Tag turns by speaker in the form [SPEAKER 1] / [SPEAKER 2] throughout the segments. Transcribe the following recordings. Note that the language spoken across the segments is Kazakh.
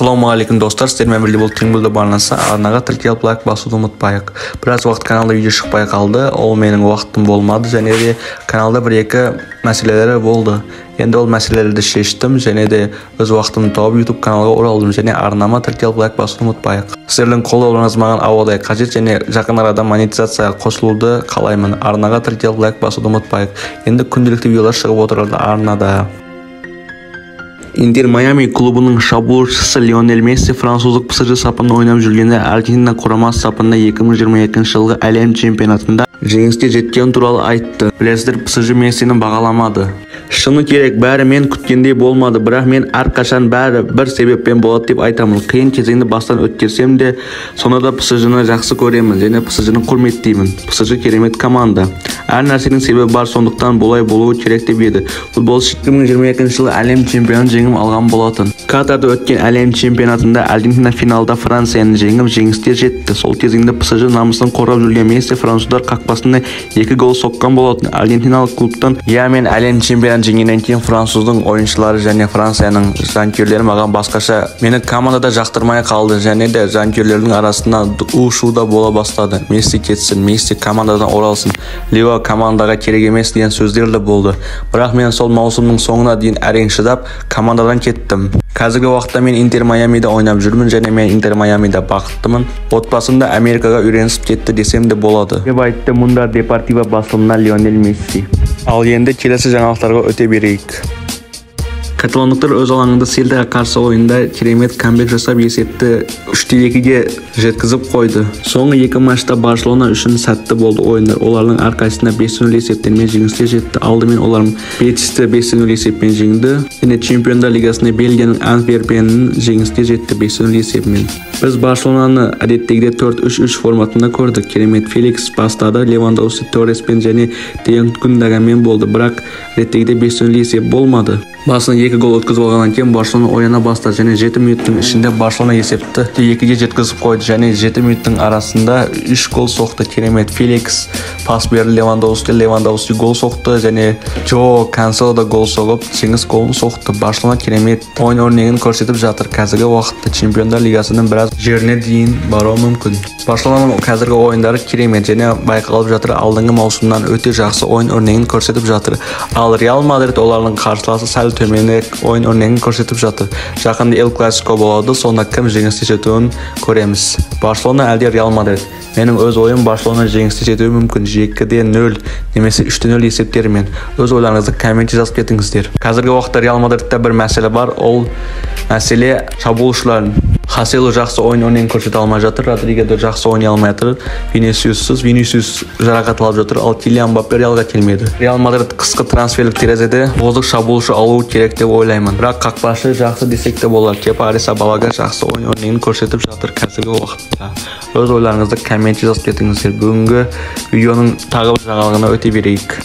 [SPEAKER 1] Ассалаумағалейкум достар, сіздермен бірге болып тең болды барнаса арнаға тіркеліп лайк басуды ұмытпайық. Біраз уақыт каналда видео шықпай қалды, ол менің уақытым болмады және де каналда бір-екі мәселелері болды. Енді ол мәселелерді шештім және де өз уақытымды тауып YouTube каналға оралдым және арнама тіркеліп лайк басуды ұмытпайық. Сіздердің қолдауларыңыз маған ауадай қажет және жақын арада монетизацияға қосылуды қалаймын. Арнаға тіркеліп лайк басуды ұмытпайық. Енді күнделікті видеолар шығып отырады арнада. Интер Майами клубының шабуылшысы Лионель Месси француздық ПСЖ сапында ойнап жүргенде Аргентина құрамасы сапында 2022 жылғы әлем чемпионатында жеңіске жеткен туралы айтты. Білесіздер, ПСЖ Мессині бағаламады. Шыны керек, бәрі мен күткендей болмады, бірақ мен әрқашан бәрі бір себеппен болады деп айтамын. Қиын кезеңді бастан өткерсем де, сонда ПСЖны жақсы көремін және ПСЖны құрметтеймін. ПСЖ керемет команда. Әр нәрсенің себебі бар, сондықтан болай болуы керек деп еді. Футболшы 2022 жылы әлем чемпионын жеңіп алған болатын. Катарда өткен әлем чемпионатында Аргентина финалда Францияны жеңіп жеңіске жетті. Сол кезеңде ПСЖ намысын қорғап жүрген Месси француздар қақпасына 2 гол соққан болатын. Аргентиналық клубтан мен әлем чемпионын жеңгеннен кейін француздың ойыншылары және Францияның жанкүйерлері маған басқаша мені командада жақтырмай қалды және де жанкүйерлердің арасында у-шу да бола бастады. Месси кетсін, Месси командадан оралсын, Лео командаға керек емес деген сөздер де болды. Бірақ мен сол маусымның соңына дейін әрең шыдап командадан кеттім. Қазіргі уақытта мен Интер Майамида ойнап жүрмін және мен Интер Майамида бақыттымын. Отбасымда Америкаға үйренісіп кетті десем де болады, деп айтты мұнда Депортиво басылымынан Лионель Месси. Ал енді келесі жаңалықтарға өте берейік. Каталондықтар өз алаңында Сельтаға қарсы ойында керемет камбэк жасап есепті 3-2-ге жеткізіп қойды. Соңғы 2 матчта Барселона үшін сәтті болды ойындар. Олардың әрқайсысында 5-0 есептермен жеңіске жетті. Алдымен олар Бетисті 5-0 есеппен жеңді. Және Чемпиондар лигасында Бельгияның Антверпенін жеңіске жетті 5-0 есеппен. Біз Барселонаны әдеттегідей 4-3-3 форматында көрдік. Керемет Феликс бастады, Левандовски Торреспен және Де Йонг Гүндоганмен болды. Бірақ әдеттегідей 5-0 есеп болмады. Басына 2 гол өткізіп алғаннан кейін Барселона ойына бастады және 7 минуттың ішінде Барселона есепті 2-ге жеткізіп қойды және 7 минуттың арасында 3 гол соқты. Керемет Феликс пас берді Левандовски гол соқты және Джо Кансело да гол соғып жеңіс голын соқты. Барселона керемет ойын өрнегін көрсетіп жатыр. Қазіргі уақытта Чемпиондар лигасының біраз жеріне дейін баруы мүмкін. Барселонаның қазіргі ойындары керемет және байқалып жатыр. Алдыңғы маусымнан өте жақсы ойын өрнегін көрсетіп жатыр. Ал Реал Мадрид олардың қарсыласы сәл төменірек ойын өрнегін көрсетіп жатыр. Жақында Эл Класико болады, сонда кім жеңіске жетуін көреміз. Барселона әлде Реал Мадрид? Менің өз ойым Барселона жеңіске жетуі мүмкін 2-0 немесе 3-0 есептерімен. Өз ойларыңызды комментте жазып кетіңіздер. Қазіргі уақытта Реал Мадридта бір мәселе бар, ол мәселе шабуылшылар. Хаселу жақсы ойын өрнегін көрсете алмай жатыр, Родриго да жақсы ойнай алмай жатыр. Винисиус жарақат алып жатыр, ал Килиан Мбаппе Реалға келмеді. Реал Мадрид қысқы трансферлік терезеде озық шабуылшы алуы керек деп ойлаймын. Бірақ қақпашы жақсы десек те болар. Кепа Аризабалага жақсы ойын өрнегін көрсетіп жатыр қазіргі уақытта. Өз ойларыңызды комментте жазып кетіңіздер. Бүгінгі видеоның тағы бір жаңалығына өте берейік.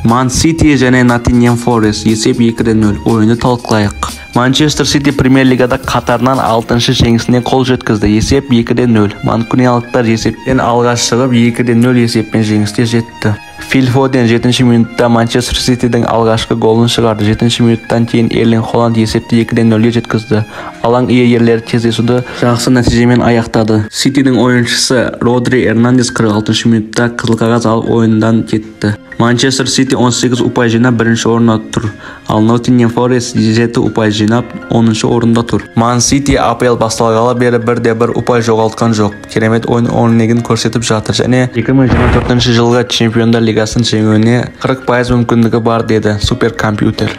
[SPEAKER 1] Ман Сити және Ноттингем Форест есеп 2-0 ойыны талқылайық. Манчестер Сити премьер-лигада қатарынан 6-шы жеңісіне қол жеткізді. Есеп 2-0. Манкуниялықтар есептен алғаш шығып 2-0 есеппен жеңіске жетті. Фил Фоден 7-ші минутта Манчестер Ситидің алғашқы голын шығарды. 7-ші минуттан кейін Эрлинг Холланд есепті 2-0-ге жеткізді. Алаң иелері кездесуді жақсы нәтижемен аяқтады. Ситидің ойыншысы Родри Эрнандес 46-ші минутта қызыл қағаз алып ойындан кетті. Манчестер Сити 18 ұпай жинап бірінші орында тұр. Ал Ноттингем Форест 7 ұпай жинап 10-шы орында тұр. Ман Сити АПЛ басталғалы бері 1-1 ұпай жоғалтқан жоқ. Керемет ойын өрнегін көрсетіп жатыр және 2024 жылғы Чемпиондар лигасын жеңуіне 40% мүмкіндігі бар деді суперкомпьютер.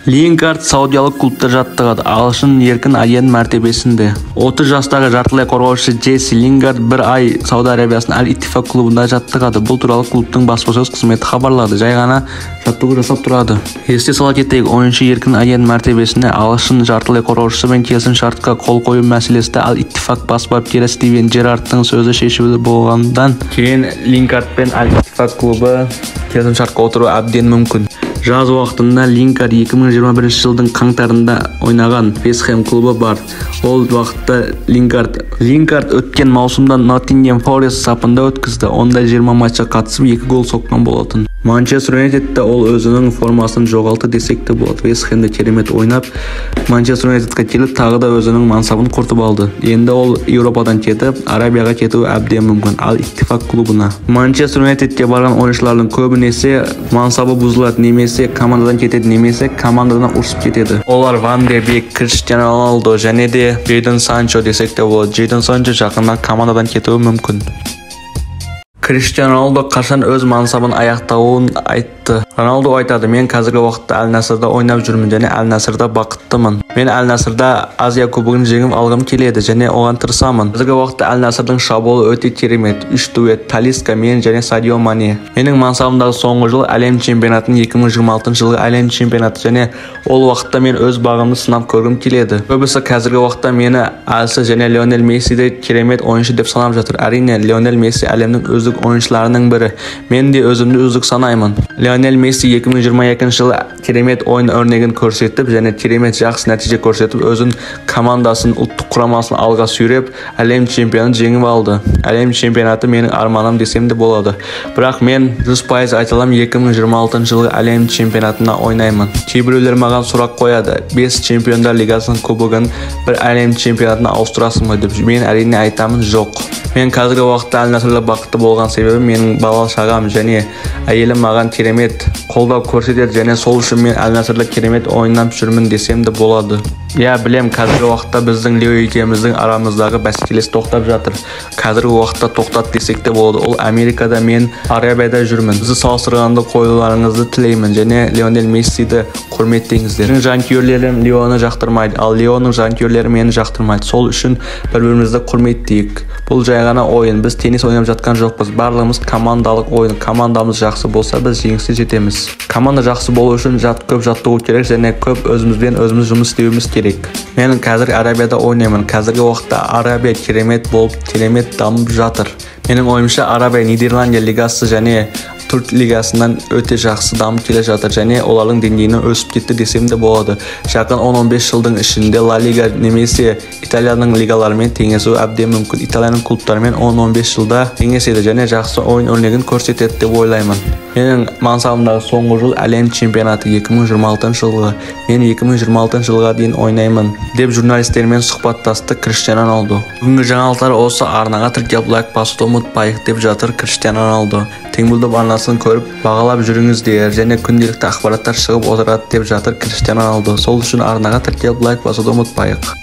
[SPEAKER 1] Лингард саудиялық клубта жаттығады. Ағылшын еркін агент мәртебесінде. 30 жастағы жартылай қорғаушы Джесси Лингард бір ай Сауд Арабиясының Аль-Иттифак клубында жаттығады. Бұл туралы клубтың баспасөз қызметі хабарлады. Жай ғана жаттығу жасап тұрады. Есте сала кетейік, ойыншы еркін агент мәртебесінде ағылшын жартылай қорғаушысымен келісім шартқа қол қою мәселесінде Аль-Иттифак бас бапкері Стивен Джеррардтың сөзі шешуді болғандан кейін Лингард пен Аль-Иттифак клубы келісім шартқа отыру әбден мүмкін. Жаз уақытында Лингард 2021 жылдың қаңтарында ойнаған Вест Хэм клубы бар. Ол уақытта Лингард өткен маусымда Ноттингем Форест сапында өткізді. Онда 20 матчқа қатысып 2 гол соққан болатын. Manchester United'de ol özünün formasını жоғалтты desek de болады. West Ham'da керемет ойнап, Manchester United'ga kelip tағы да өзінің мансабын құртып алды. Енді ол Европадан кетіп, Арабияға кетуі әбден мүмкін. Ал İttifak клубына. Manchester United'ге барған ойыншылардың көбінесе мансабы бұзылады, немесе командадан кетеді, немесе командадан ұрсып кетеді. Олар Van de Beek, Cristiano Ronaldo және де Jadon Sancho desек те болады. Jadon Sancho жақында командадан кетуі мүмкін. Cristiano Ronaldo қашан өз мансабын аяқтауын айтты. Ronaldo айтады: "Мен қазіргі уақытта Al Nassr'да ойнап жүрмін және Al Nassr'да бақыттымын. Мен Al Nassr'да Азия кубогын жеңіп алғым келеді және оған тырысамын. Қазіргі уақытта Al Nassr'дың шабуылы өте керемет. 3 дуэт: Talisca, мен және Sadio Mane. Менің мансабымдағы соңғы жыл әлем чемпионатының 2026 жылғы әлем чемпионаты және ол уақытта мен өз бағымды сынап көргім келеді. Көбісі қазіргі уақытта мені Алсы және Lionel Messi'де керемет ойыншы деп санап жатыр. Әрине, Lionel Messi әлемнің үздік ойыншыларының бірі. Мен де өзімді үздік санаймын. Lionel Messi 2022 жылы керемет ойын өрнегін көрсетіп және керемет жақсы нәтиже көрсетіп, өзін командасын, ұлттық құрамасын алға сүйреп, әлем чемпионын жеңіп алды. Әлем чемпионаты менің арманым десем де болады. Бірақ мен 100% айталам, 2026 жылғы әлем чемпионатына ойнаймын. Кейбіреулер маған сұрақ қояды: 5 чемпиондар лигасының кубогын бір әлем чемпионатына ауыстырасың ба деп. Мен әрине айтамын: жоқ. Мен қазіргі уақытта Al Nassr'да бақытты болған себебі менің бала шағам және әйелім маған керемет қолдау көрсетеді және сол үшін мен Al Nassr'да керемет ойнап жүрмін десем де болады. Я білем, қазіргі уақытта біздің Лео екеуміздің арамыздағы бәсекелес тоқтап жатыр. Қазіргі уақытта тоқтат десек те болады. Ол Америкада, мен Арабияда жүрмін. Бізді салыстырғанды қоюларыңызды тілеймін және Lionel Messi'ді құрметтеңіздер. Менің жанкүйерлерім Леоны жақтырмайды, ал Леоның жанкүйерлері мені жақтырмайды. Сол үшін бір-бірімізді құрметтейік. Бұл жай ғана ойын. Біз теннис ойнап жатқан жоқпыз. Барлығымыз командалық ойын. Командамыз жақсы болса, біз жеңіске жетеміз. Команда жақсы болу үшін көп жаттығу керек және көп өзімізбен өзіміз жұмыс істеуіміз керек. Мен қазір Арабияда ойнаймын. Қазіргі уақытта Арабия керемет болып, керемет дамып жатыр. Менің ойымша Арабия Нидерландия лигасы және Түрк лигасынан өте жақсы дамып келе жатыр және олардың деңгейі өсіп кетті десем де болады. Жақын 10-15 жылдың ішінде La Liga немесе Италияның лигаларымен теңесуі әбден мүмкін. Италияның клубтарымен 10-15 жылда теңеседі және жақсы ойын өрнегін көрсетеді деп ойлаймын. Менің мансабымдағы соңғы жыл әлем чемпионаты 2026 жылғы. Мен 2026 жылға дейін ойнаймын деп журналистермен сұхбаттасты Cristiano Ronaldo. Бүгінгі жаңалықтар осы. Арнаға тіркеліп лайк басуды ұмытпайық деп жатыр Cristiano Ronaldo. Теңбілді арнасын көріп бағалап жүріңіздер және күнделікті ақпараттар шығып отырады деп жатыр Cristiano Ronaldo. Сол үшін арнаға тіркеліп лайк басуды ұмытпайық.